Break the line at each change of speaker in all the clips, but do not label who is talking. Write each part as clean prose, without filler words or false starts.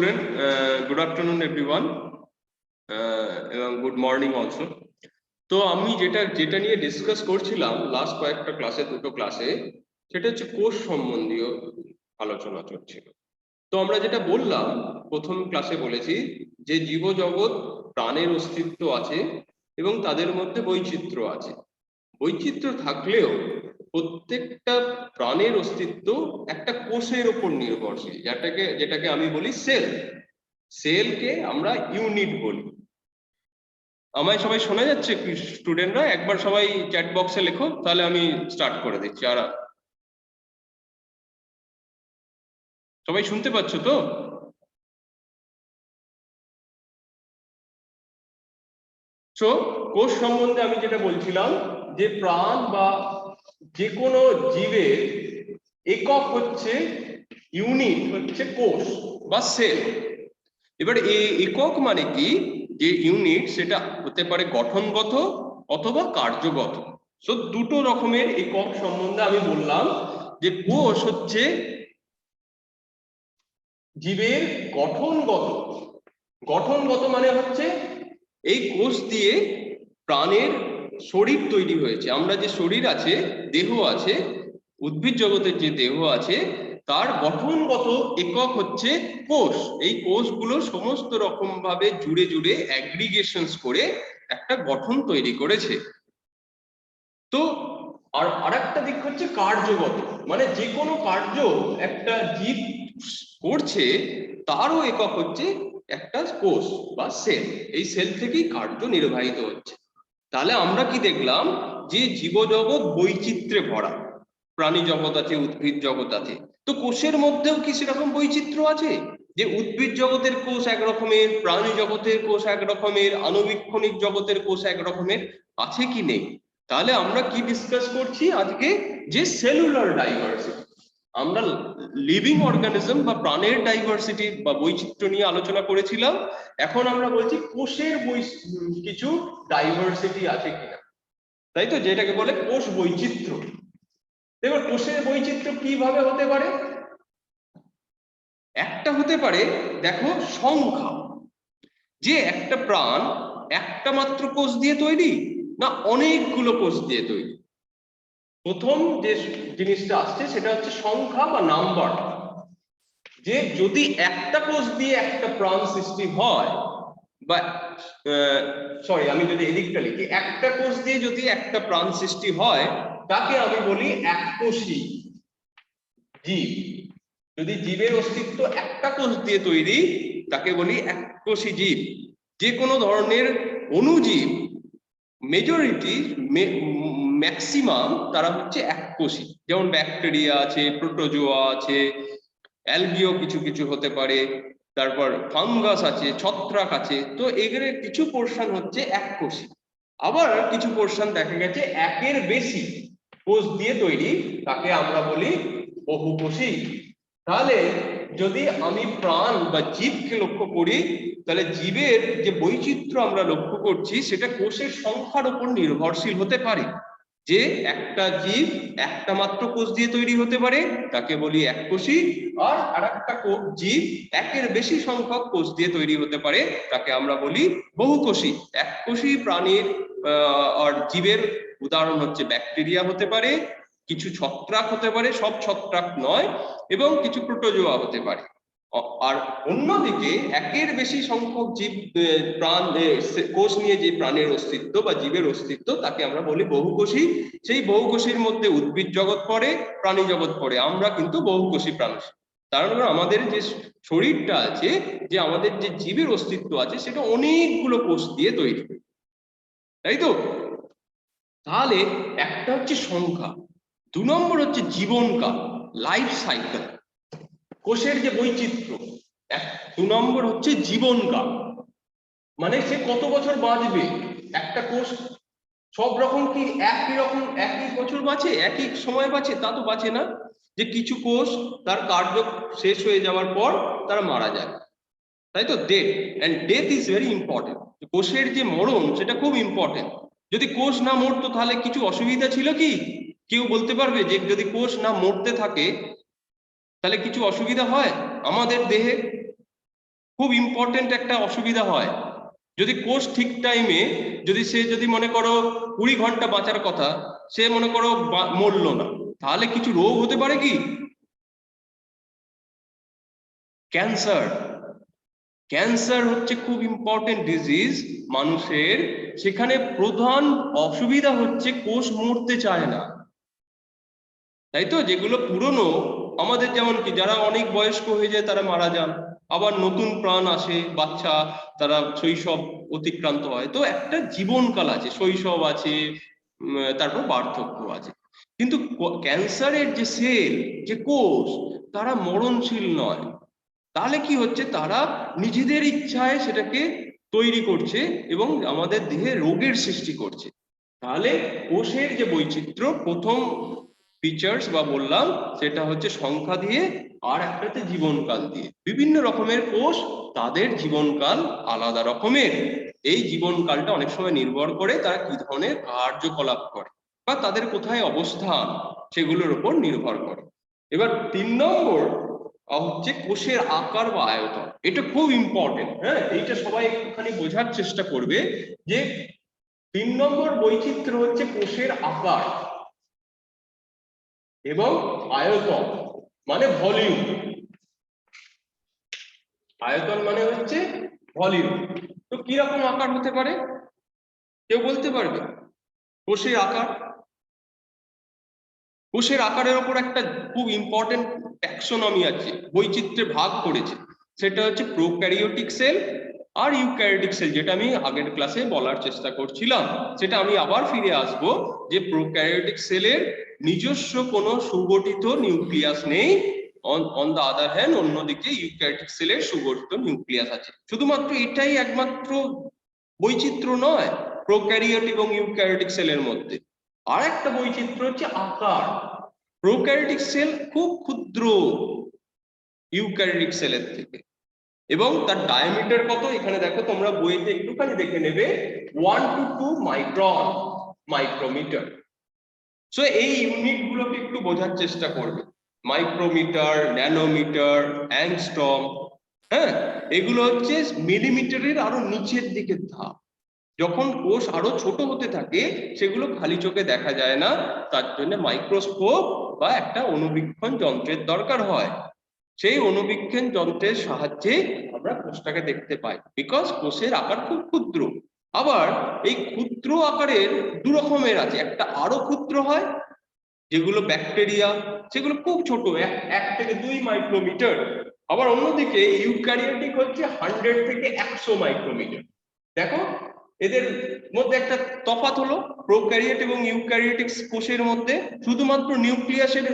Good afternoon everyone এবং good morning also. তো আমি যেটা নিয়ে ডিসকাস করছিলাম লাস্ট কয়েকটা ক্লাসে, দুটো ক্লাসে, সেটা হচ্ছে কোষ সম্বন্ধীয় আলোচনা চলছিল। তো আমরা যেটা বললাম, প্রথম ক্লাসে বলেছি যে জীবজগৎ প্রাণের অস্তিত্ব আছে এবং তাদের মধ্যে বৈচিত্র্য আছে। বৈচিত্র্য থাকলেও প্রত্যেকটা প্রাণের অস্তিত্ব একটা কোষের উপর নির্ভরশীল, যেটাকে আমি বলি সেল। সেলকে আমরা ইউনিট বলি। আমায় সবাই শোনা যাচ্ছে কি স্টুডেন্টরা? একবার সবাই চ্যাট বক্সে লেখো, তাহলে আমি স্টার্ট করে দিচ্ছি। আর সবাই শুনতে পাচ্ছ তো? তো কোষ সম্বন্ধে আমি যেটা বলছিলাম যে প্রাণ বা যে কোনো জীবের একক হচ্ছে, ইউনিট হচ্ছে কোষ বা সেল। এবার এই একক মানে কি, যে ইউনিট সেটা হতে পারে গঠনগত অথবা কার্যগত। সো দুটো রকমের একক সম্বন্ধে আমি বললাম যে কোষ হচ্ছে জীবের গঠনগত। গঠনগত মানে হচ্ছে এই কোষ দিয়ে প্রাণের শরীর তৈরি হয়েছে। আমরা যে শরীর আছে, দেহ আছে, উদ্ভিদ জগতের যে দেহ আছে, তার গঠনগত একক হচ্ছে কোষ। এই কোষগুলো সমস্ত রকম ভাবে জুড়ে জুড়ে অ্যাগ্রিগেশনস করে একটা গঠন তৈরি করেছে। তো আর একটা দিক হচ্ছে কার্যগত, মানে যে কোনো কার্য একটা জীব করছে তারও একক হচ্ছে একটা কোষ বা সেল। এই সেল থেকেই কার্য নির্বাহিত হচ্ছে। তাহলে আমরা কি দেখলাম, যে জীবজগৎ বৈচিত্র্যে ভরা। প্রাণী জগৎ আছে, উদ্ভিদ জগৎ আছে, তো কোষের মধ্যেও কি সেরকম বৈচিত্র্য আছে? যে উদ্ভিদ জগতের কোষ এক রকমের, প্রাণী জগতের কোষ এক রকমের, আণুবীক্ষণিক জগতের কোষ এক রকমের, আছে কি নেই? তাহলে আমরা কি ডিসকাস করছি আজকে, যে সেলুলার ডাইভার্সিটি। আমরা লিভিং অর্গানিজম বা প্রাণের ডাইভার্সিটি বা বৈচিত্র্য নিয়ে আলোচনা করেছিলাম। এখন আমরা বলছি কোষের কিছু ডাইভার্সিটি আছে কিনা, তাই তো, যেটাকে বলে কোষ বৈচিত্র্য। দেখো কোষের বৈচিত্র্য কিভাবে হতে পারে। একটা হতে পারে, দেখো, সংখ্যা, যে একটা প্রাণ একটা মাত্র কোষ দিয়ে তৈরি না অনেকগুলো কোষ দিয়ে তৈরি। প্রথম যে জিনিসটা আসছে সেটা হচ্ছে সংখ্যা বা নাম্বার। যে যদি একটা কোষ দিয়ে একটা প্রাণ সৃষ্টি হয়, বা সরি আমি যদি এদিকটা লিখি, একটা কোষ দিয়ে যদি একটা প্রাণ সৃষ্টি হয়, তাকে আমি বলি এককোষী জীব। যদি জীবের অস্তিত্ব একটা কোষ দিয়ে তৈরি, তাকে বলি এককোষী জীব। যে কোনো ধরনের অণুজীব, মেজরিটি, ম্যাক্সিমাম তারা হচ্ছে এককোষী। যেমন ব্যাকটেরিয়া আছে, প্রোটোজোয়া আছে, অ্যালগিও কিছু কিছু হতে পারে, তারপর ফাঙ্গাস আছে, ছত্রাক আছে। তো এগুলো কিছু পোর্শন হচ্ছে এককোষী, আবার কিছু পোর্শন দেখা গেছে একের বেশি কোষ দিয়ে তৈরি, তাকে আমরা বলি বহুকোষী। তাহলে যদি আমি প্রাণ বা জীবকে লক্ষ্য করি, তাহলে জীবের যে বৈচিত্র্য আমরা লক্ষ্য করছি সেটা কোষের সংখ্যার উপর নির্ভরশীল হতে পারে। যে একটা জীব একটা মাত্র কোষ দিয়ে তৈরি হতে পারে, তাকে বলি এককোষী। আর আরেকটা জীব একের বেশি সংখ্যক কোষ দিয়ে তৈরি হতে পারে, তাকে আমরা বলি বহুকোষী। এককোষী প্রাণীর আর জীবের উদাহরণ হচ্ছে ব্যাকটেরিয়া হতে পারে, কিছু ছত্রাক হতে পারে, সব ছত্রাক নয়, এবং কিছু প্রোটোজোয়া হতে পারে। আর অন্যদিকে একের বেশি সংখ্যক জীব প্রাণ কোষ নিয়ে যে প্রাণের অস্তিত্ব বা জীবের অস্তিত্ব, তাকে আমরা বলি বহুকোষী। সেই বহুকোষীর মধ্যে উদ্ভিদ জগৎ পড়ে, প্রাণী জগৎ পড়ে। আমরা কিন্তু বহুকোষী প্রাণী। তার মানে আমাদের যে শরীরটা আছে, যে আমাদের যে জীবের অস্তিত্ব আছে, সেটা অনেকগুলো কোষ দিয়ে তৈরি, তাই তো? তাহলে একটা হচ্ছে সংখ্যা, দু নম্বর হচ্ছে জীবনকাল, লাইফ সাইকেল। কোষের যে বৈচিত্র্য, দু নম্বর হচ্ছে জীবনকাল, মানে সে কত বছর বাঁচবে। একটা কোষ সব রকম কি একই রকম একই বছর বাঁচে, একই সময় বাঁচে? তা তো বাঁচে না। যে কিছু কোষ তার কার্য শেষ হয়ে যাওয়ার পর তারা মারা যায়, তাই তো? Death, and death is very important. কোষের যে মরণ সেটা খুব ইম্পর্টেন্ট। যদি কোষ না মরতো তাহলে কিছু অসুবিধা ছিল কি? কেউ বলতে পারবে যে যদি কোষ না মরতে থাকে তাহলে কিছু অসুবিধা হয় আমাদের দেহে? খুব ইম্পর্টেন্ট একটা অসুবিধা হয় যদি কোষ ঠিক টাইমে যদি মনে করো 20 ঘন্টা বাঁচার কথা, সে মনে করো মরল না, তাহলে কিছু রোগ হতে পারে কি? ক্যান্সার হচ্ছে খুব ইম্পর্টেন্ট ডিজিজ মানুষের। সেখানে প্রধান অসুবিধা হচ্ছে কোষ মরতে চায় না, তাই তো? যেগুলো পুরনো, আমাদের যেমন কি যারা অনেক বয়স্ক হয়ে যায় তারা মারা যান, আবার নতুন প্রাণ আসে, বাচ্চা তারা শৈশব অতিক্রান্ত হয়, তো একটা জীবনকাল আছে, শৈশব আছে, তারপর বার্ধক্য আছে। কিন্তু ক্যান্সারের যে সেল, যে কোষ, তারা মরণশীল নয়। তাহলে কি হচ্ছে, তারা নিজেদের ইচ্ছায় সেটাকে তৈরি করছে এবং আমাদের দেহে রোগের সৃষ্টি করছে। তাহলে কোষের যে বৈচিত্র্য, প্রথম ফিচার্স বা বললাম সেটা হচ্ছে সংখ্যা দিয়ে, আর একটাতে জীবনকাল দিয়ে। বিভিন্ন রকমের কোষ, তাদের জীবনকাল আলাদা রকমের। এই জীবনকালটা অনেক সময় নির্ভর করে তারা কি ধরনের কার্যকলাপ করে বা তাদের কোথায় অবস্থান, সেগুলোর উপর নির্ভর করে। এবার 3 নম্বর হচ্ছে কোষের আকার বা আয়তন। এটা খুব ইম্পর্টেন্ট, হ্যাঁ, এইটা সবাই একটুখানি বোঝার চেষ্টা করবে যে 3 নম্বর বৈচিত্র্য হচ্ছে কোষের আকার এবং আয়তন, মানে ভলিউম। আয়তন মানে হচ্ছে ভলিউম। তো কি রকম আকার হতে পারে, কেউ বলতে পারবে? কোষের আকার, কোষের আকারের উপর একটা খুব ইম্পর্টেন্ট ট্যাক্সোনমি আছে, বৈচিত্র্যে ভাগ করেছে। সেটা হচ্ছে প্রোক্যারিওটিক সেল আর ইউক্যারিওটিক সেল, যেটা আমি আগের ক্লাসে বলার চেষ্টা করছিলাম। সেটা আমি আবার ফিরে আসব যে প্রোক্যারিওটিক সেলের নিজস্ব কোনো সুগঠিত নিউক্লিয়াস নেই, অন দ্য আদার হ্যান্ড অন্যদিকে ইউক্যারিওটিক সেলের সুগঠিত নিউক্লিয়াস আছে। শুধুমাত্র এটাই একমাত্র বৈচিত্র্য নয় প্রোক্যারিওট এবং ইউক্যারিওটিক সেলের মধ্যে, আর একটা বৈচিত্র্য হচ্ছে আকার। প্রোক্যারিওটিক সেল খুব ক্ষুদ্র ইউক্যারিওটিক সেলের থেকে, এবং তার ডায়ামিটার কত, এখানে দেখো তোমরা বইতে একটুখানি দেখে নেবে, 1 to 2 মাইক্রন, মাইক্রোমিটার। সো এই ইউনিট গুলোকে একটু বোঝার চেষ্টা করবে, মাইক্রোমিটার, ন্যানোমিটার, অ্যাংস্ট্রম, হ্যাঁ, এগুলো হচ্ছে মিলিমিটারের আরো নিচের দিকের ধাপ। যখন কোষ আরো ছোট হতে থাকে, সেগুলো খালি চোখে দেখা যায় না, তার জন্য মাইক্রোস্কোপ বা একটা অণুবীক্ষণ যন্ত্রের দরকার হয়। সেই অণুবীক্ষণ যন্ত্রের সাহায্যে আমরা কোষটাকে দেখতে পাই, বিকজ কোষের আকার খুব ক্ষুদ্র। আবার এই ক্ষুদ্র আকারের 2 রকমের আছে, একটা আরো ক্ষুদ্র হয়, যেগুলো ব্যাকটেরিয়া, সেগুলো খুব ছোট, 1 থেকে 2 মাইক্রোমিটার। আবার অন্যদিকে ইউক্যারিওটিক হচ্ছে 100 থেকে 100 মাইক্রোমিটার। দেখো এদের মধ্যে একটা তফাৎ হলো, প্রোক্যারিওট এবং ইউক্যারিওটিক কোষের মধ্যে শুধুমাত্র নিউক্লিয়াসের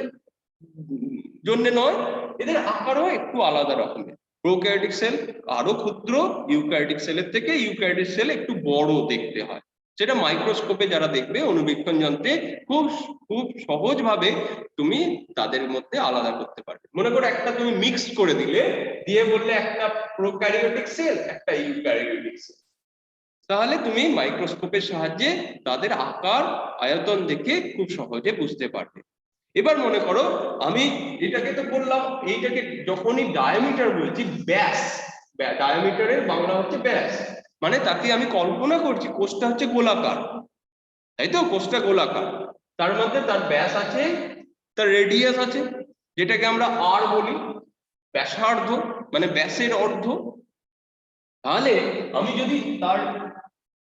জন্য নয়, এদের আকারও একটু আলাদা রকমের। প্রোক্যারিওটিক সেল আরো ক্ষুদ্র ইউক্যারিওটিক সেলের থেকে, ইউক্যারিওটিক সেল একটু বড় দেখতে হয়। সেটা মাইক্রোস্কোপে যারা দেখবে, অণুবীক্ষণ যন্ত্রে খুব খুব সহজভাবে তুমি তাদের মধ্যে আলাদা করতে পারবে। মনে করো একটা তুমি মিক্স করে দিলে, দিয়ে বললে একটা প্রোক্যারিওটিক সেল, একটা ইউক্যারিওটিক সেল, তাহলে তুমি মাইক্রোস্কোপের সাহায্যে তাদের আকার আয়তন দেখে খুব সহজে বুঝতে পারবে। এবার মনে করো আমি এটাকে তো বললাম, এইটাকে যখনই ডায়ামিটার বলছি, ব্যাস, ডায়ামিটারের বাংলা হচ্ছে ব্যাস, মানে তাকে আমি কল্পনা করছি কোষটা হচ্ছে গোলাকার, তাই তো? কোষটা গোলাকার, তার মধ্যে তার ব্যাস আছে, তার রেডিয়াস আছে, যেটাকে আমরা আর বলি, ব্যাসার্ধ মানে ব্যাসের অর্ধ। তাহলে আমি যদি তার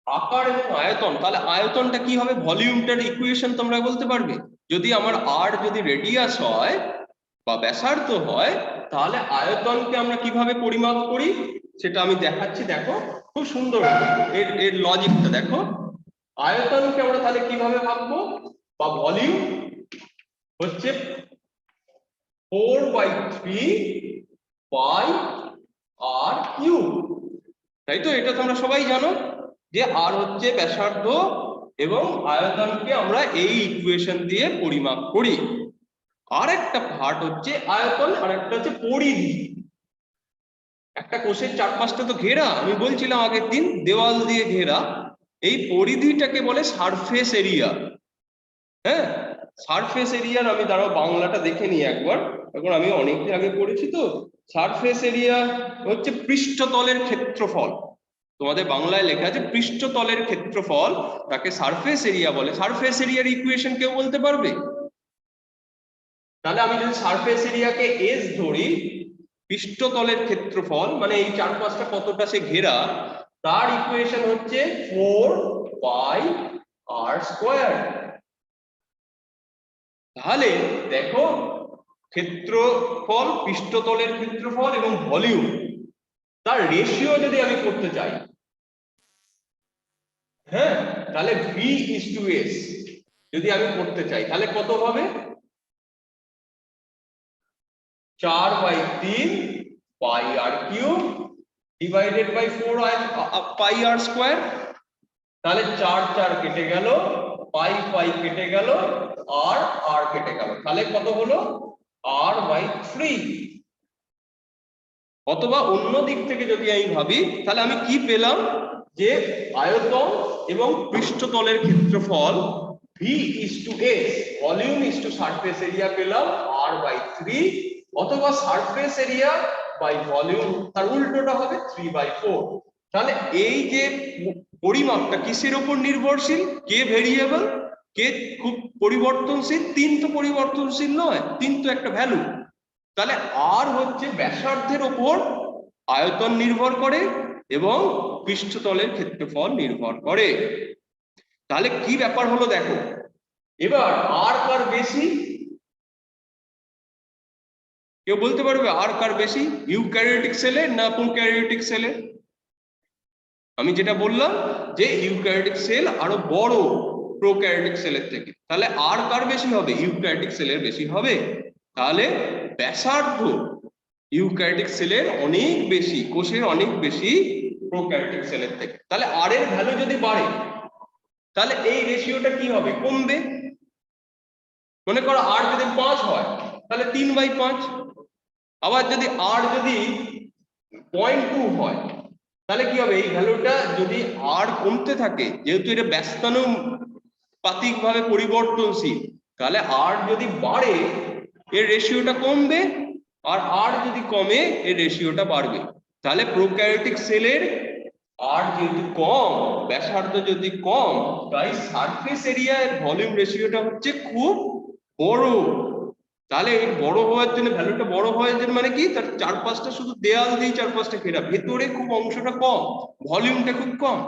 আকার এবং আয়তন, তাহলে আয়তনটা কি হবে, ভলিউমটার ইকুয়েশন তোমরা বলতে পারবে? যদি আমার আর যদি রেডিয়াস হয় বা ব্যাসার্ধ হয়, তাহলে আয়তনকে আমরা কিভাবে পরিমাপ করি সেটা আমি দেখাচ্ছি। দেখো খুব সুন্দর এর লজিকটা দেখো। আয়তনকে আমরা তাহলে কিভাবে ভাববো, বা ভলিউম হচ্ছে 4/3 পাই আর কিউব, তাই তো? এটা তোমরা সবাই জানো যে আর হচ্ছে ব্যাসার্ধ এবং আয়তনকে আমরা এই ইকুয়েশন দিয়ে পরিমাপ করি। আর একটা পার্ট হচ্ছে আয়তন, আর একটা হচ্ছে পরিধি। একটা কোষের চারপাশটা তো ঘেরা, আমি বলছিলাম আগের দিন, দেওয়াল দিয়ে ঘেরা। এই পরিধিটাকে বলে সারফেস এরিয়া। হ্যাঁ, সারফেস এরিয়ার আমি দাঁড়াও বাংলাটা দেখে নিই একবার, এখন আমি অনেকদিন আগে পড়েছি তো, সারফেস এরিয়া হচ্ছে পৃষ্ঠতলের ক্ষেত্রফল, তোমাদের বাংলায় লেখা আছে পৃষ্ঠতলের ক্ষেত্রফল, তাকে সারফেস এরিয়া বলে। সারফেস এরিয়ার ইকুয়েশন কেউ বলতে পারবে? তাহলে আমি যদি সারফেস এরিয়াকে এস ধরি, পৃষ্ঠতলের ক্ষেত্রফল মানে এই চারপাশটা কতটা সে ঘেরা, তার ইকুয়েশন হচ্ছে 4πr²। তাহলে দেখো ক্ষেত্রফল, পৃষ্ঠতলের ক্ষেত্রফল এবং ভলিউম, তার রেশিও যদি আমি করতে চাই, হ্যাঁ, তাহলে v/s যদি আমি করতে চাই তাহলে কত হবে? 4/3 πr³ ডিভাইডেড বাই 4πr²। তাহলে 4 4 কেটে গেল, পাই পাই কেটে গেল, আর আর কেটে গেল, তাহলে কত হলো? r/3। অথবা অন্য দিক থেকে যদি আমি ভাবি তাহলে আমি কি পেলাম, যে আয়তন এবং পৃষ্ঠতলের ক্ষেত্রফল v/s volume is to surface area পেলাম r/3, অথবা সারফেস এরিয়া বাই ভলিউম তার উল্টোটা হবে 3/4। তাহলে এই যে পরিমাপটা কিসের উপর নির্ভরশীল? কে ভেরিয়েবল, কে খুব পরিবর্তনশীল, 3 তো পরিবর্তনশীল নয়, 3 তো একটা ভ্যালু। তাহলে আর হচ্ছে ব্যাসার্ধের উপর আয়তন নির্ভর করে এবং পৃষ্ঠতলের ক্ষেত্রফল নির্ভর করে। তাহলে কি ব্যাপার হলো দেখো, এবার আর কার বেশি? কেউ বলতে পারবে আর কার বেশি, ইউক্যারিওটিক সেলের না প্রোক্যারিওটিক সেলের? আমি যেটা বললাম যে ইউক্যারিওটিক সেল আরো বড় প্রোক্যারিওটিক সেলের থেকে, তাহলে আর কার বেশি হবে? ইউক্যারিওটিক সেলের বেশি হবে। তাহলে ব্যাসার্ধ ইউক্যারিওটিক সেলের অনেক বেশি, কোষের অনেক বেশি প্রোক্যারিওটিক সেলের থেকে। তাহলে আর এর ভ্যালু যদি বাড়ে তাহলে এই রেশিওটা কি হবে? কমবে। মনে করো আর যদি 5 হয় তাহলে 3/5, আবার যদি আর যদি 0.2 হয় তাহলে কি হবে? এই ভ্যালুটা যদি আর কমতে থাকে, যেহেতু এটা ব্যস্তানুপাতিক ভাবে পরিবর্তনশীল, তাহলে আর যদি বাড়ে এর রেশিওটা কমবে, আর আর যদি কমে এর রেশিওটা বাড়বে। তাহলে প্রোক্যারিওটিক সেলের আর যেহেতু কম, ব্যাসার্ধ যদি কম, তাই সারফেস এরিয়া এর ভলিউম রেশিওটা হচ্ছে খুব বড়। তাহলে এই বড় হওয়ার জন্য, ভ্যালুটা বড় হওয়ার জন্য মানে কি, তার চারপাশটা শুধু দেয়াল দিয়ে চারপাশটা ঘেরা, ভেতরে খুব অংশটা কম, ভলিউমটা খুব কম।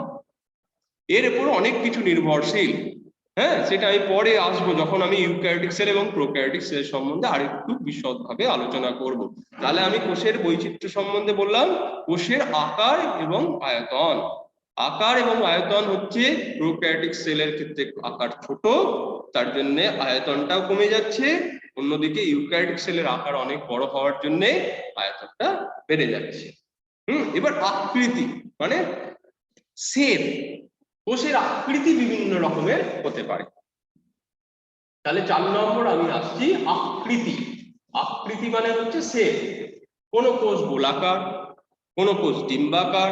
এর উপর অনেক কিছু নির্ভরশীল। হ্যাঁ, সেটা আমি পরে আসবো যখন আমি ইউক্যারিওটিক সেল এবং প্রোক্যারিওটিক সেল সম্বন্ধে আরেকটু বিশদভাবে আলোচনা করব। তাহলে আমি কোষের বৈচিত্র্য সম্বন্ধে বললাম, কোষের আকার এবং আয়তন। আকার এবং আয়তন হচ্ছে প্রোক্যারিওটিক সেলের ক্ষেত্রে আকার ছোট, তার জন্য আয়তনটাও কমে যাচ্ছে। অন্যদিকে ইউক্যারিওটিক সেলের আকার অনেক বড় হওয়ার জন্য আয়তনটা বেড়ে যাচ্ছে। এবার আকৃতি মানে শেপ, কোষের আকৃতি বিভিন্ন রকমের হতে পারে। তাহলে 4 নম্বর আমি আসছি আকৃতি। আকৃতি মানে হচ্ছে শেপ। কোন কোষ গোলাকার, কোন কোষ ডিম্বাকার,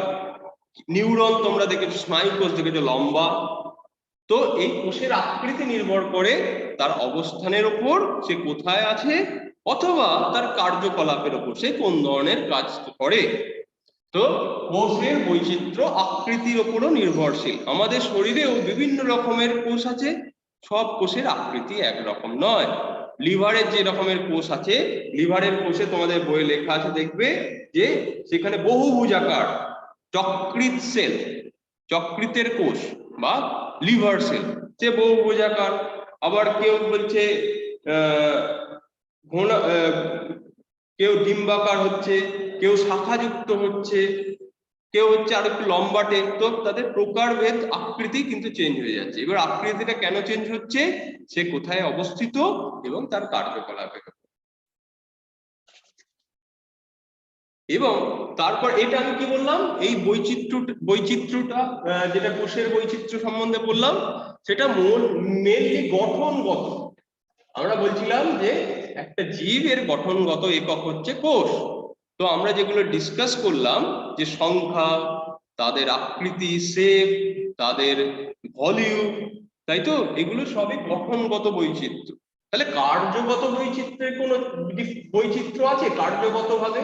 নিউরন তোমরা দেখেছো, স্নায়ু কোষ দেখেছো লম্বা। তো এই কোষের আকৃতি নির্ভর করে তার অবস্থানের উপর, সে কোথায় আছে, অথবা তার কার্যকলাপের উপর, সে কোন ধরনের কাজ করে। তো কোষের বৈচিত্র্য আকৃতির উপরও নির্ভরশীল। আমাদের শরীরেও বিভিন্ন রকমের কোষ আছে, সব কোষের আকৃতি একরকম নয়। লিভারের যে রকমের কোষ আছে, লিভারের কোষে তোমাদের বইয়ে লেখা আছে দেখবে যে সেখানে বহুভুজাকার যকৃৎ সেল, যকৃতের কোষ বা লিভার সেল, সে বহুভুজাকার। আবার কেউ বলছে কেউ ডিম্বাকার হচ্ছে, কেউ শাখাযুক্ত হচ্ছে, কেউ হচ্ছে আর একটু লম্বাটে। তো তাদের প্রকারভেদ আকৃতি কিন্তু চেঞ্জ হয়ে যাচ্ছে। এবার আকৃতিটা কেন চেঞ্জ হচ্ছে, সে কোথায় অবস্থিত এবং তার কার্যকলাপের। এবং তারপর এটা আমি কি বললাম, এই বৈচিত্র্যটা যেটা কোষের বৈচিত্র্য সম্বন্ধে বললাম, সেটা মেনলি গঠনগত। আমরা বলছিলাম যে একটা জীবের গঠনগত একক হচ্ছে কোষ। তো আমরা যেগুলো ডিসকাস করলাম, যে সংখ্যা, তাদের আকৃতি, শেপ, তাদের ভলিউম, তাই তো, এগুলো সবই গঠনগত বৈচিত্র্য। তাহলে কার্যগত বৈচিত্র্যের কোনো বৈচিত্র্য আছে কার্যগত ভাবে?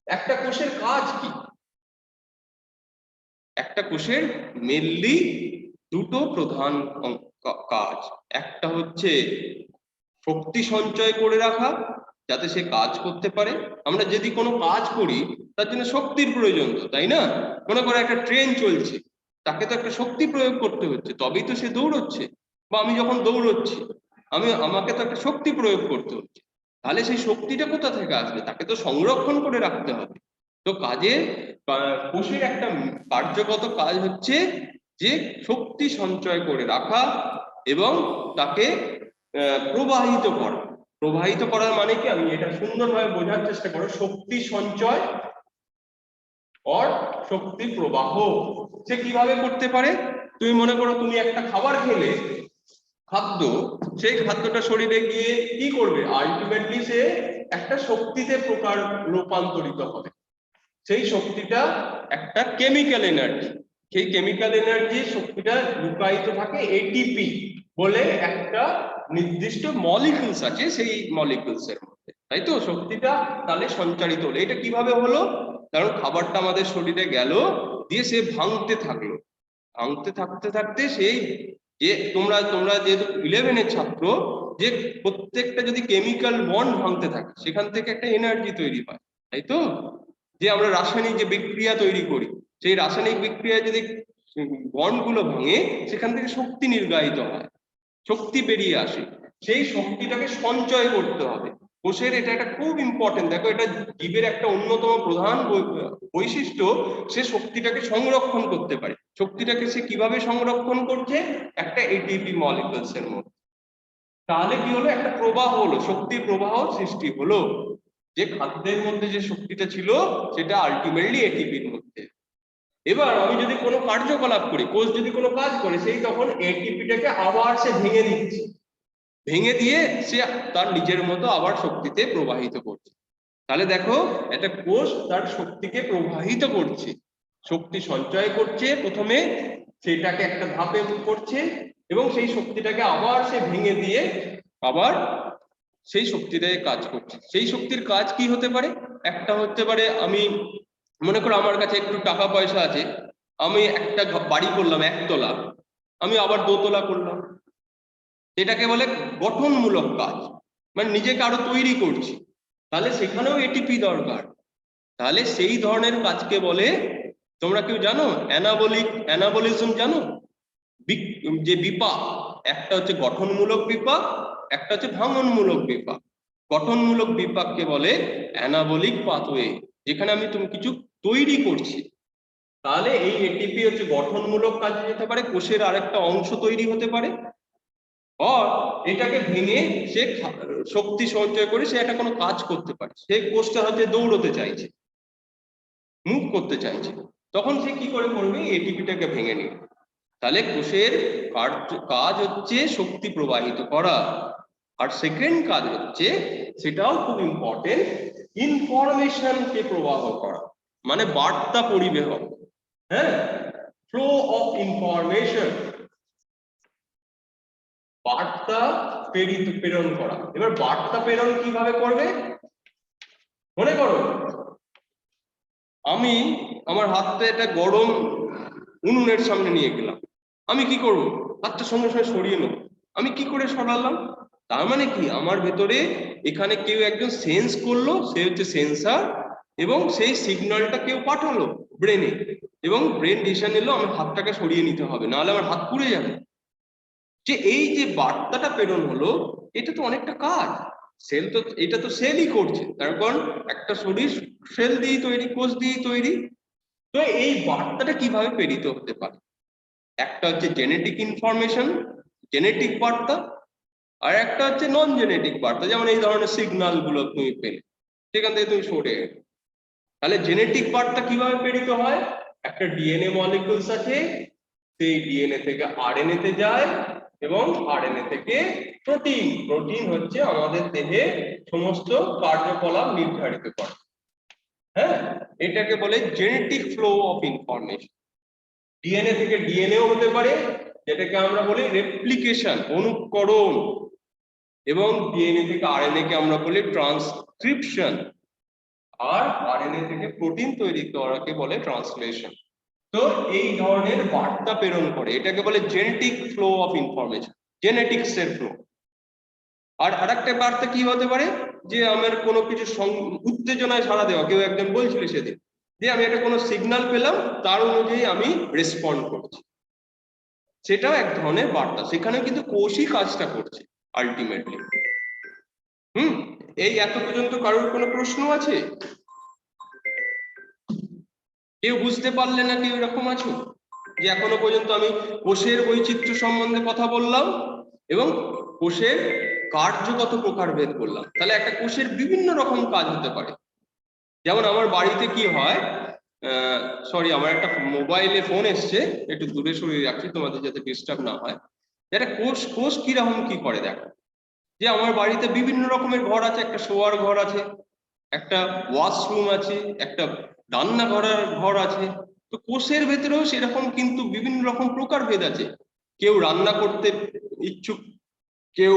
একটা কোষের কাজ কি? একটা কোষের মেনলি দুটো প্রধান কাজ। একটা হচ্ছে শক্তি সঞ্চয় করে রাখা, যাতে সে কাজ করতে পারে। আমরা যদি কোনো কাজ করি তার জন্য শক্তির প্রয়োজন, তো তাই না? মনে করো একটা ট্রেন চলছে, তাকে তো একটা শক্তি প্রয়োগ করতে হচ্ছে, তবেই তো সে দৌড়চ্ছে। বা আমি যখন দৌড়চ্ছি, আমাকে তো একটা শক্তি প্রয়োগ করতে হচ্ছে। তাহলে সেই শক্তিটা কোথা থেকে আসবে? তাকে তো সংরক্ষণ করে রাখতে হবে। তো কোষের একটা কার্যগত কাজ হচ্ছে যে শক্তি সঞ্চয় করে রাখা এবং তাকে প্রবাহিত করা। প্রবাহিত করার মানে কি, আমি এটা সুন্দরভাবে বোঝার চেষ্টা করো। শক্তি সঞ্চয় আর শক্তি প্রবাহ সে কিভাবে করতে পারে? তুমি মনে করো তুমি একটা খাবার খেলে, খাদ্য, সেই খাদ্যটা শরীরে গিয়ে কি করবে? আলটিমেটলি সে একটা শক্তিতে রূপান্তরিত হবে। সেই শক্তিটা একটা কেমিক্যাল এনার্জি। সেই কেমিক্যাল এনার্জি শক্তিটা লুকায়িত থাকে এটিপি বলে একটা নির্দিষ্ট মলিকিউলস আছে, সেই মলিকিউলস এর মধ্যে, তাই তো? শক্তিটা তাহলে সঞ্চারিত হলো। এটা কিভাবে হলো? কারণ খাবারটা আমাদের শরীরে গেল, দিয়ে সে ভাঙতে থাকলো, ভাঙতে থাকতে থাকতে সেই যে তোমরা যেহেতু 11 এর ছাত্র, যে প্রত্যেকটা যদি কেমিক্যাল বন্ড ভাঙতে থাকে সেখান থেকে একটা এনার্জি তৈরি হয়, তাই তো? যে আমরা রাসায়নিক যে বিক্রিয়া তৈরি করি, সেই রাসায়নিক বিক্রিয়া যদি বন্ড গুলো ভাঙে, সেখান থেকে শক্তি নির্গত হয়, শক্তি বেরিয়ে আসে। সেই শক্তিটাকে সঞ্চয় করতে হবে কোষের। এটা একটা খুব ইম্পর্টেন্ট। দেখো, এটা জীবের একটা অন্যতম প্রধান বৈশিষ্ট্য। সে শক্তিটাকে সংরক্ষণ করতে পারে। শক্তিটাকে সে কিভাবে সংরক্ষণ করছে? একটা এটিপি মলিকিউলস এর মধ্যে। তাহলে কি হলো? একটা প্রবাহ হলো, শক্তির প্রবাহ সৃষ্টি হলো। যে খাদ্যের মধ্যে যে শক্তিটা ছিল সেটা আলটিমেটলি এটিপির মধ্যে। এবার আমি যদি কোনো কার্যকলাপ করি, কোষ যদি কোনো কাজ করে, সেই তখন এটিপিটাকে আবার সে ভেঙে দিচ্ছে, ভেঙে দিয়ে সে তার নিজের মতো আবার শক্তিতে প্রবাহিত করছে। তাহলে দেখো, একটা কোষ তার শক্তিকে প্রবাহিত করছে, শক্তি সঞ্চয় করছে প্রথমে, সেটাকে একটা ধাপে করছে, এবং সেই শক্তিটাকে আবার সে ভেঙে দিয়ে আবার সেই শক্তিটাকে কাজ করছে। সেই শক্তির কাজ কি হতে পারে? একটা হতে পারে, আমি মনে করো আমার কাছে একটু টাকা পয়সা আছে, আমি একটা বাড়ি করলাম একতলা, আমি আবার দোতলা করলাম। এটাকে বলে গঠনমূলক কাজ, মানে নিজেকে আরো তৈরি করছি। তাহলে সেখানেও এটিপি দরকার। তাহলে সেই ধরনের কাজকে বলে, তোমরা কেউ জানো অ্যানাবলিজম জানো? যে বিপাক, একটা হচ্ছে গঠনমূলক বিপাক, একটা হচ্ছে ভাঙনমূলক বিপাক। গঠনমূলক বিপাককে বলে অ্যানাবলিক পাথওয়ে, যেখানে আমি তুমি কিছু তৈরি করছি। তাহলে এই এটিপি হচ্ছে গঠনমূলক কাজে যেতে পারে, কোষের আরেকটা অংশ তৈরি হতে পারে, আর এটাকে ভেঙে সে শক্তি সঞ্চয় করে সে একটা কোনো কাজ করতে পারে। সে কোষটা হচ্ছে দৌড়তে চাইছে, মুভ করতে চাইছে, তখন সে কি করে করবে? এটিপিটাকে ভেঙে নিবে। তাহলে কোষের কাজ হচ্ছে শক্তি প্রবাহিত করা। আর সেকেন্ড কাজ হচ্ছে, সেটাও খুব ইম্পর্টেন্ট, ইনফরমেশনকে প্রবাহ করা, মানে বার্তা পরিবহন। হ্যাঁ, ফ্লো অফ ইনফরমেশন, বার্তা প্রেরণ করা। এবার বার্তা প্রেরণ কিভাবে করবে? মনে করো আমি আমার হাতটা একটা গরম উনুনের সামনে নিয়ে গেলাম, আমি কি করব? হাতটা সঙ্গে সঙ্গে সরিয়ে নেব। আমি কি করে সরালাম? তার মানে কি, আমার ভেতরে এখানে কেউ একজন সেন্স করলো, সে হচ্ছে সেন্সার, এবং সেই সিগন্যালটা কেউ পাঠালো ব্রেনে, এবং ব্রেন ডিসিশন নিল আমার হাতটাকে সরিয়ে নিতে হবে, নাহলে আমার হাত পুড়ে যাবে। যে এই যে বার্তাটা প্রেরণ হলো, এটা তো অনেকটা কাজ। সেল তো, এটা তো সেলই করছে, তার কারণ একটা শরীর সেল দিয়ে তৈরি, কোষ দিয়ে তৈরি। তো এই বার্তাটা কিভাবে প্রেরিত হতে পারে? একটা হচ্ছে জেনেটিক ইনফরমেশন, জেনেটিক বার্তা, আর একটা হচ্ছে নন জেনেটিক বার্তা, যেমন এই ধরনের সিগন্যাল গুলো তুমি পেলে, সেখান থেকে তুমি সরে গেলে। তাহলে জেনেটিক বার্তা কিভাবে প্রেরিত হয়? একটা ডিএনএ মলিকিউলস আছে, সেই ডিএনএ থেকে আরএনএ তে যায়, এবং আরএনএ থেকে প্রোটিন, প্রোটিন হচ্ছে আমাদের দেহে সমস্ত কার্যকলাপ নির্ধারিত করে। হ্যাঁ, এটাকে বলে genetic flow of information. DNA থেকে ডিএনএও হতে পারে, যেটাকে আমরা বলি রেপ্লিকেশন, অনুকরণ, এবং ডিএনএ থেকে আরএনএ কে আমরা বলি ট্রান্সক্রিপশন। আর আরএনএ থেকে প্রোটিন তৈরি করাকে বলে ট্রান্সলেশন। তো এই ধরনের বার্তা প্রেরণ করে, এটাকে বলে genetic flow of information, genetics এর ফ্লো। আর আরেকটা বার্তা কি হতে পারে, যে আমার কোনো কিছু উত্তেজনায় সাড়া দেওয়া, কেউ একজন বলছিল সেদিন যে আমি একটা কোনো সিগন্যাল পেলাম, তার অনুযায়ী আমি রেসপন্ড করছি, সেটাও এক ধরনের বার্তা। সেখানে কিন্তু কোষই কাজটা করছে আলটিমেটলি। এই এত পর্যন্ত কারোর কোনো প্রশ্ন আছে? কেউ বুঝতে পারলে না, কেউ এরকম আছো যে এখনো পর্যন্ত আমি কোষের বৈচিত্র্য সম্বন্ধে কথা বললাম এবং কোষের কার্যগত প্রকারভেদ বললাম। তাহলে একটা কোষের বিভিন্ন রকম কাজ হতে পারে। যেমন আমার বাড়িতে কি হয়, সরি আমার একটা মোবাইলে ফোন এসছে, একটু দূরে সরিয়ে রাখছি তোমাদের যাতে ডিস্টার্ব না হয়। একটা কোষ কিরকম কি করে দেখো, যে আমার বাড়িতে বিভিন্ন রকমের ঘর আছে, একটা শোয়ার ঘর আছে, একটা ওয়াশরুম আছে, একটা ঘর আছে। তো কোষের ভেতরেও সেরকম কিন্তু বিভিন্ন রকম প্রকারভেদ আছে। কেউ রান্না করতে ইচ্ছুক, কেউ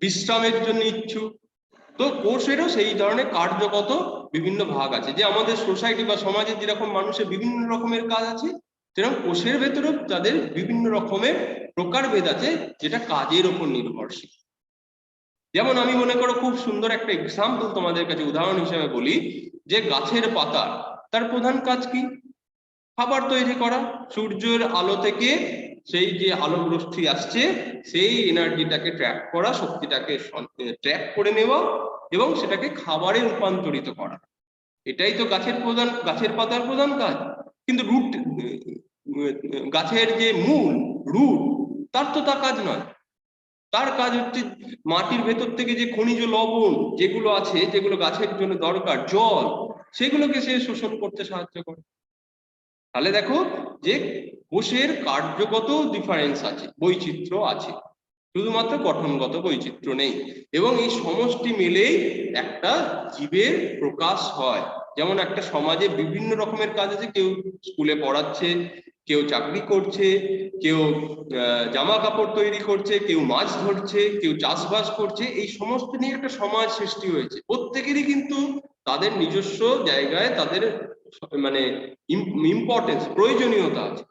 বিশ্রামের জন্য ইচ্ছুক। তো কোষেরও সেই ধরনের কার্যগত বিভিন্ন ভাগ আছে। যে আমাদের সোসাইটি বা সমাজে যেরকম মানুষের বিভিন্ন রকমের কাজ আছে, সেরকম কোষের ভেতরেও তাদের বিভিন্ন রকমের প্রকারভেদ আছে, যেটা কাজের উপর নির্ভরশীল। যেমন আমি মনে করো খুব সুন্দর একটা এক্সাম্পল তোমাদের কাছে উদাহরণ হিসেবে বলি, যে গাছের পাতা, তার প্রধান কাজ কি? খাবার তৈরি করা। সূর্যের আলো থেকে সেই যে আলোক রশ্মি আসছে, সেই এনার্জিটাকে ট্র্যাপ করা, শক্তিটাকে ট্র্যাপ করে নেওয়া এবং সেটাকে খাবারে রূপান্তরিত করা। এটাই তো গাছের পাতার প্রধান কাজ। কিন্তু গাছের যে মূল রুট, তার তো তা কাজ নয়। তার কাজ হচ্ছে মাটির ভেতর থেকে যে খনিজ লবণ যেগুলো আছে, যেগুলো গাছের জন্য দরকার, জল, সেগুলোকে সে শোষণ করতে সাহায্য করে। তাহলে দেখো যে কোষের কার্যগত ডিফারেন্স আছে, বৈচিত্র্য আছে, শুধুমাত্র গঠনগত বৈচিত্র্য নেই। এবং এই সমষ্টি মিলেই একটা জীবের প্রকাশ হয়। যেমন একটা সমাজে বিভিন্ন রকমের কাজ আছে, কেউ স্কুলে পড়াচ্ছে, কেউ চাকরি করছে, কেউ জামা কাপড় তৈরি করছে, কেউ মাছ ধরছে, কেউ চাষবাস করছে। এই সমস্ত নিয়ে একটা সমাজ সৃষ্টি হয়েছে। প্রত্যেকেরই কিন্তু তাদের নিজস্ব জায়গায় তাদের মানে ইম্পর্টেন্স, প্রয়োজনীয়তা আছে।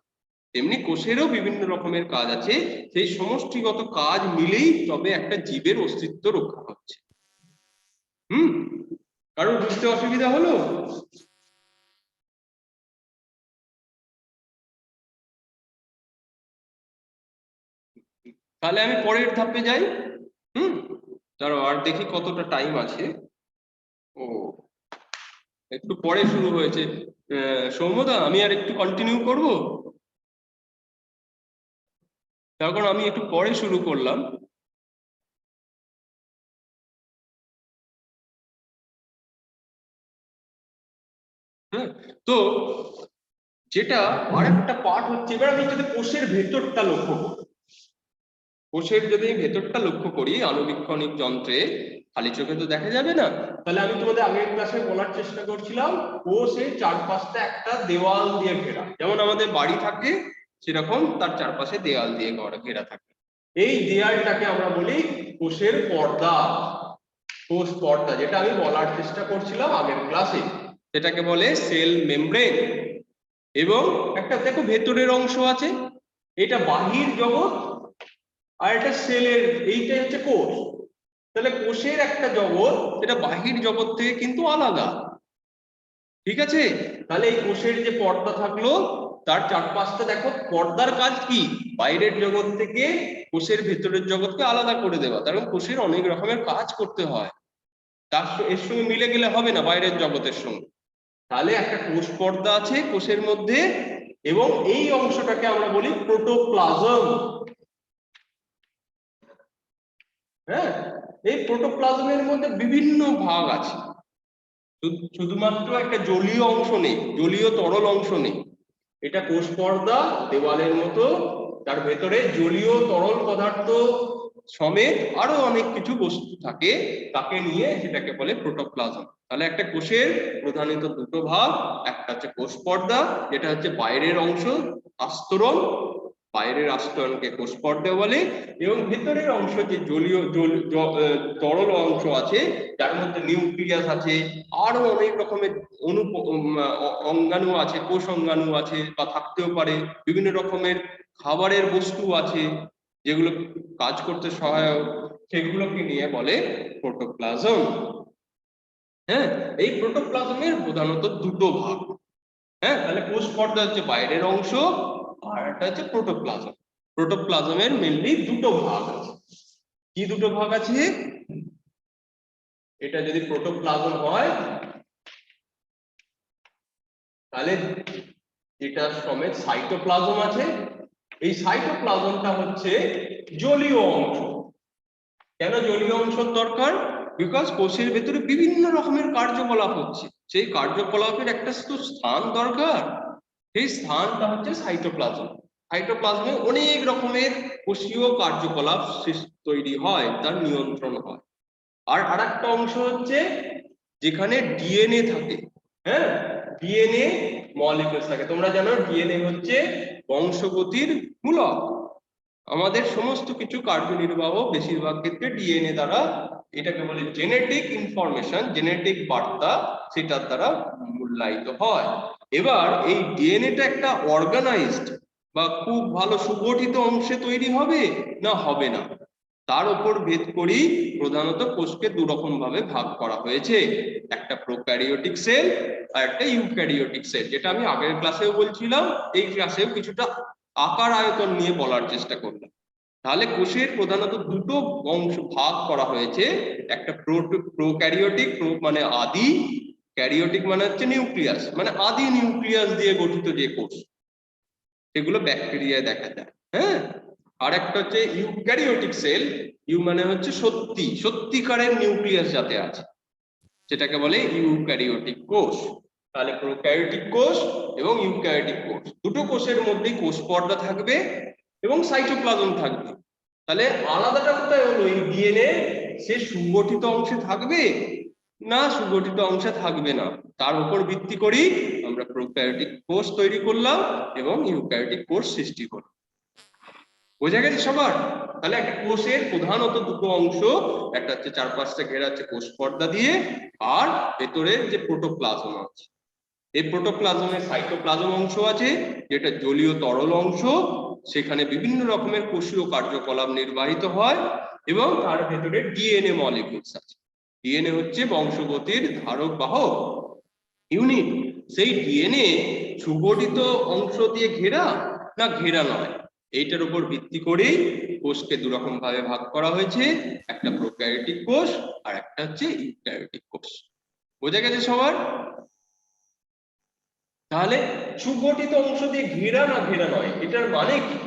তেমনি কোষেরও বিভিন্ন রকমের কাজ আছে। সেই সমষ্টিগত কাজ মিলেই তবে একটা জীবের অস্তিত্ব রক্ষা হচ্ছে। কারণ বুঝতে অসুবিধা হলো? তাহলে আমি পরের ধাপে যাই। দাঁড়াও, আর দেখি কতটা টাইম আছে। ও, একটু পরে শুরু হয়েছে। সৌম্যদা, আমি আর একটু কন্টিনিউ করব, তখন আমি একটু পরে শুরু করলাম। হ্যাঁ, তো যেটা আরেকটা পার্ট হচ্ছে, এবার আমি যদি কোষের ভেতরটা লক্ষ্য করি, কোষের যদি ভেতরটা লক্ষ্য করি আণুবীক্ষণিক যন্ত্রে, খালি চোখে তো দেখা যাবে না। তাহলে আমি তোমাদের আগের ক্লাসে বলার চেষ্টা করছিলাম, কোষের চারপাশটা একটা দেওয়াল দিয়ে ঘেরা। যেমন আমাদের বাড়ি থাকে, সেরকম তার চারপাশে দেওয়াল দিয়ে ঘেরা থাকে। এই দেওয়ালটাকে আমরা বলি কোষের পর্দা। কোষ পর্দা, যেটা আমি বলার চেষ্টা করছিলাম আগের ক্লাসে, সেটাকে বলে সেল মেমব্রেন। এবং একটা দেখো ভেতরের অংশ আছে, এটা বাহির জগৎ, আর এটা সেলের, এইটা হচ্ছে কোষ। তাহলে কোষের একটা জগৎ, এটা বাহির জগৎ থেকে কিন্তু আলাদা। ঠিক আছে? তাহলে এই কোষের যে পর্দা থাকলো, তার চারপাশটা দেখো, পর্দার কাজ কি? বাইরের জগৎ থেকে কোষের ভেতরের জগৎকে আলাদা করে দেওয়া। কারণ কোষের অনেক রকমের কাজ করতে হয়, তার এর সঙ্গে মিলে গেলে হবে না বাইরের জগতের সঙ্গে। তাহলে একটা কোষ পর্দা আছে কোষের মধ্যে, এবং এই অংশটাকে আমরা বলি প্রোটোপ্লাজম। হ্যাঁ, এই প্রোটোপ্লাজমের মধ্যে বিভিন্ন ভাগ আছে। শুধুমাত্র একটা জলীয় অংশ নেই, জলীয় তরল অংশ নেই। এটা কোষ পর্দা দেওয়ালের মতো, তার ভেতরে জলীয় তরল পদার্থ সমেত আরো অনেক কিছু বস্তু থাকে, তাকে নিয়ে সেটাকে বলে প্রোটোপ্লাজম। তাহলে একটা কোষের প্রধানত দুটো ভাগ, একটা হচ্ছে কোষ পর্দা, যেটা হচ্ছে বাইরের অংশ, আস্তরণ, বাইরের আস্তরণকে কোষ পর্দা বলে এবং ভেতরের অংশ যে জলীয় তরল অংশ আছে যার মধ্যে নিউক্লিয়াস আছে, আরো অনেক রকমের অঙ্গাণু আছে, কোষ অঙ্গাণু আছে বা থাকতেও পারে, বিভিন্ন রকমের খাবারের বস্তু আছে যেগুলো কাজ করতে সহায়ক, সেগুলোকে নিয়ে বলে প্রোটোপ্লাজম। হ্যাঁ, এই প্রোটোপ্লাজমের প্রধানত দুটো ভাগ। হ্যাঁ, তাহলে কোষ পর্দা হচ্ছে বাইরের অংশ আর একটা হচ্ছে প্রোটোপ্লাজম। প্রোটোপ্লাজমের মেইনলি দুটো ভাগ আছে। কি দুটো ভাগ আছে? এটা যদি প্রোটোপ্লাজম হয় তাহলে এটা সমেত সাইটোপ্লাজম আছে। এই সাইটোপ্লাজমটা হচ্ছে জলীয় অংশ। কেন জলীয় অংশ দরকার? বিকজ কোষের ভেতরে বিভিন্ন রকমের কার্যকলাপ হচ্ছে, সেই কার্যকলাপের একটা তো স্থান দরকার, সেই স্থানটা হচ্ছে সাইটোপ্লাজম। সাইটোপ্লাজমে অনেক রকমের কোষীয় কার্যকলাপ তৈরি হয়, তার নিয়ন্ত্রণ হয়। আর আরেকটা অংশ হচ্ছে যেখানে ডিএনএ থাকে। হ্যাঁ, ডিএনএ মলিকিউলস থাকে। তোমরা জানো ডিএনএ হচ্ছে বংশগতির মূলক। আমাদের সমস্ত কিছু কার্যনির্বাহ বেশিরভাগ ক্ষেত্রে ডিএনএ দ্বারা, এটাকে বলে জেনেটিক ইনফরমেশন, জেনেটিক বার্তা, সেটার দ্বারা মূল্যায়িত হয়। এবার এই ডিএনএটা একটা অর্গানাইজড বা খুব ভালো সুগঠিত অংশে তৈরি হবে না হবে না, তার উপর ভেদ করেই প্রধানত কোষকে দুরকম ভাবে ভাগ করা হয়েছে, একটা প্রোক্যারিওটিক সেল আর একটা ইউক্যারিওটিক সেল, যেটা আমি আগের ক্লাসেও বলছিলাম, এই ক্লাসেও কিছুটা আকার আয়তন নিয়ে বলার চেষ্টা করলাম। তাহলে কোষের প্রধানত দুটো অংশ ভাগ করা হয়েছে, একটা প্রোক্যারিওটিক, মানে আদি, ক্যারিওটিক মানে হচ্ছে নিউক্লিয়াস, মানে আদি নিউক্লিয়াস দিয়ে গঠিত যে কোষ, সেগুলো ব্যাকটেরিয়ায় দেখা যায়। হ্যাঁ, আর একটা হচ্ছে ইউক্যারিওটিক সেল, ইউ মানে হচ্ছে সত্যিকারের নিউক্লিয়াস যাতে আছে, সেটাকে বলে ইউক্যারিওটিক কোষ। তাহলে প্রোক্যারিওটিক কোষ এবং ইউক্যারিওটিক কোষ, দুটো কোষের মধ্যেই কোষ পর্দা থাকবে এবং সাইটোপ্লাজম থাকবে। তাহলে আলাদাটা কোথায় হলো? এই ডিএনএ সে সুগঠিত অংশে থাকবে না সুগঠিত অংশে থাকবে না, তার উপর ভিত্তি করেই আমরা প্রোক্যারিওটিক কোষ তৈরি করলাম এবং ইউক্যারিওটিক কোষ সৃষ্টি করলাম। বোঝা গেছে সবার? তাহলে একটা কোষের প্রধানত দুটো অংশ, একটা হচ্ছে চারপাশটা ঘেরা হচ্ছে কোষ পর্দা দিয়ে, আর ভেতরে যে প্রোটোপ্লাজম আছে, এই প্রোটোপ্লাজমের সাইটোপ্লাজম অংশ আছে যেটা জলীয় তরল অংশ, সেখানে বিভিন্ন রকমের কোষীয় কার্যকলাপ নির্বাহিত হয় এবং তার ভেতরে ডিএনএ মলিকিউলস আছে। ডিএনএ হচ্ছে বংশগতির ধারক বাহক ইউনিট। সেই ডিএনএ সুগঠিত অংশ দিয়ে ঘেরা না ঘেরা নয়, এইটার উপর ভিত্তি করেই কোষকে দুরকম ভাবে ভাগ করা হয়েছে, একটা প্রোক্যারিওটিক কোষ আর একটা হচ্ছে ইউক্যারিওটিক কোষ। বোঝা গেছে সবার? তাহলে সুগঠিত অংশ দিয়ে ঘেরা না ঘেরা নয়, এটার মানে কি?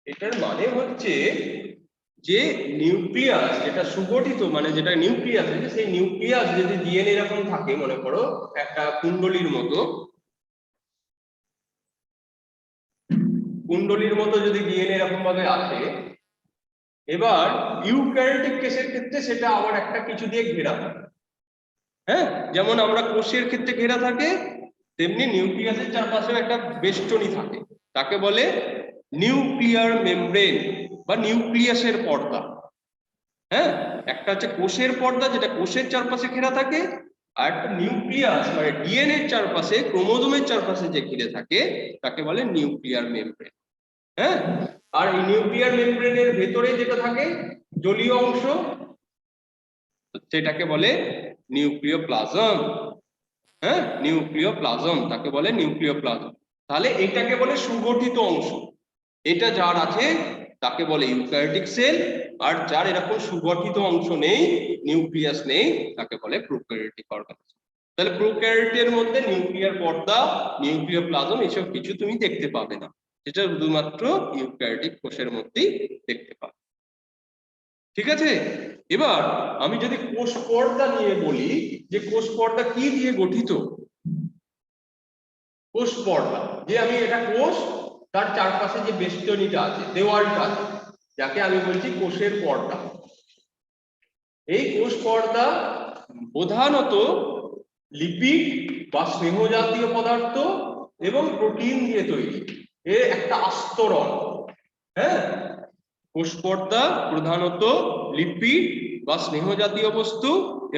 এটার মানে হচ্ছে যে নিউক্লিয়াস যেটা সুগঠিত, মানে যেটা নিউক্লিয়াস আছে, সেই নিউক্লিয়াস যদি ডিএনএ এরকম থাকে, মনে করো একটা কুণ্ডলীর মতো, যদি ডিএনএ এরকম ভাবে আসে, এবার ইউক্যারিওটিক কেসের ক্ষেত্রে সেটা আবার একটা কিছু দিয়ে ঘেরা থাকে। হ্যাঁ, যেমন আমরা কোষের ক্ষেত্রে ঘেরা থাকে, তেমনি নিউক্লিয়াসের চারপাশে একটা বেষ্টনী থাকে, তাকে বলে নিউক্লিয়ার মেমব্রেন বা নিউক্লিয়াসের পর্দা। হ্যাঁ, একটা হচ্ছে কোষের পর্দা যেটা কোষের চারপাশে ঘেরা থাকে, আর একটা নিউক্লিয়াস মানে ডিএনএ এর চারপাশে, ক্রোমোজোমের চারপাশে যে ঘিরে থাকে, তাকে বলে নিউক্লিয়ার মেমব্রেন। হ্যাঁ, আর এই নিউক্লিয়ার মেমব্রেনের ভেতরে যেটা থাকে জলীয় অংশ, সেটাকে বলে নিউক্লিওপ্লাজম। হ্যাঁ, নিউক্লিওপ্লাজম, তাকে বলে নিউক্লিওপ্লাজম। তাহলে এটাকে বলে সুগঠিত অংশ, এটা যার আছে তাকে বলে ইউক্যারিওটিক সেল, আর যার এরকম সুগঠিত অংশ নেই, নিউক্লিয়াস নেই, তাকে বলে প্রোক্যারিওটিক অর্গানিজম। তাহলে প্রোক্যারিওটের মধ্যে নিউক্লিয়ার পর্দা, নিউক্লিওপ্লাজম এসব কিছু তুমি দেখতে পাবে না, যেটা শুধুমাত্র ইউক্যারিওটিক কোষের মধ্যেই দেখতে পাবে। ঠিক আছে? এবার আমি যদি কোষ পর্দা নিয়ে বলি, যে কোষ পর্দা কি দিয়ে গঠিত? কোষ পর্দা, যে আমি এটা কোষ, তার চারপাশে যে বেষ্টনীটা আছে, দেওয়ালটা আছে, যাকে আমি বলছি কোষের পর্দা। এই কোষ পর্দা প্রধানত লিপিড বা স্নেহ জাতীয় পদার্থ এবং প্রোটিন দিয়ে তৈরি, এর একটা আস্তরণ। হ্যাঁ, কোষ পর্দা প্রধানত লিপিড বা স্নেহ জাতীয় বস্তু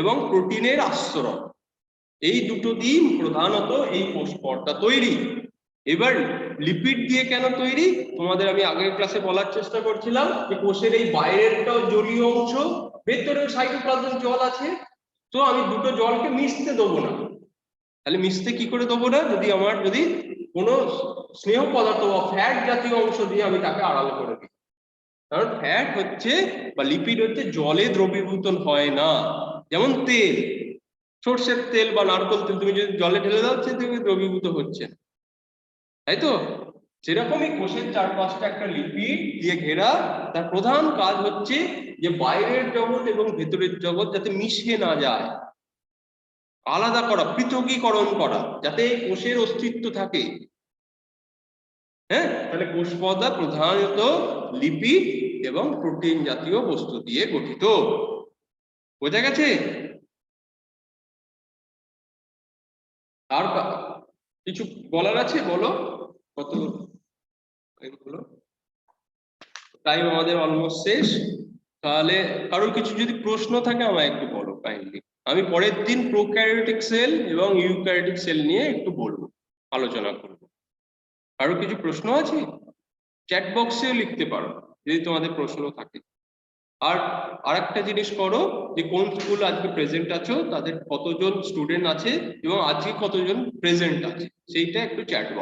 এবং প্রোটিনের আস্তরণ, এই দুটো দিয়ে প্রধানত এই কোষ পর্দা তৈরি। এবার লিপিড দিয়ে কেন তৈরি তোমাদের আমি আগের ক্লাসে বলার চেষ্টা করছিলাম যে কোষের এই বাইরেরটাও জলীয় অংশ, ভেতরেও সাইটোপ্লাজম জল আছে, তো আমি দুটো জলকে মিশতে দেবো না। তাহলে মিশতে কি করে দেবো না, যদি কোনো স্নেহ পদার্থ বা ফ্যাট জাতীয় অংশ দিয়ে আমি তাকে আড়াল করে দিই। কারণ ফ্যাট হচ্ছে বা লিপিড হচ্ছে জলে দ্রবীভূত হয় না। যেমন তেল, সর্ষের তেল বা নারকেল তেল তুমি যদি জলে ঢেলে দাও তুমি দ্রবীভূত হচ্ছে না, তাই তো? সেরকমই কোষের চারপাশটা একটা লিপিড দিয়ে ঘেরা, তার প্রধান কাজ হচ্ছে যে বাইরের জগৎ এবং ভেতরের জগৎ যাতে মিশে না যায়, আলাদা করা, পৃথকীকরণ করা, যাতে এই কোষের অস্তিত্ব থাকে। হ্যাঁ, তাহলে কোষ পর্দা প্রধানত লিপিড এবং প্রোটিন জাতীয় বস্তু দিয়ে গঠিত। বোঝা গেছে? আর কিছু বলার আছে? বলো। কত হলো? টাইম আমাদের অলমোস্ট শেষ। তাহলে কারোর কিছু যদি প্রশ্ন থাকে আমায় একটু বলো কাইন্ডলি। আমি পরের দিন প্রোক্যারিওটিক সেল এবং ইউক্যারিওটিক সেল নিয়ে একটু বলবো, আলোচনা করবো। কারোর কিছু প্রশ্ন আছে? চ্যাট বক্সেও লিখতে পারো যদি তোমাদের প্রশ্ন থাকে। আর আরেকটা জিনিস করো, যে কোন স্কুল আজকে প্রেজেন্ট আছো, তাদের কতজন স্টুডেন্ট আছে এবং আজকে কতজন প্রেজেন্ট আছে, সেইটা একটু চ্যাট বক্স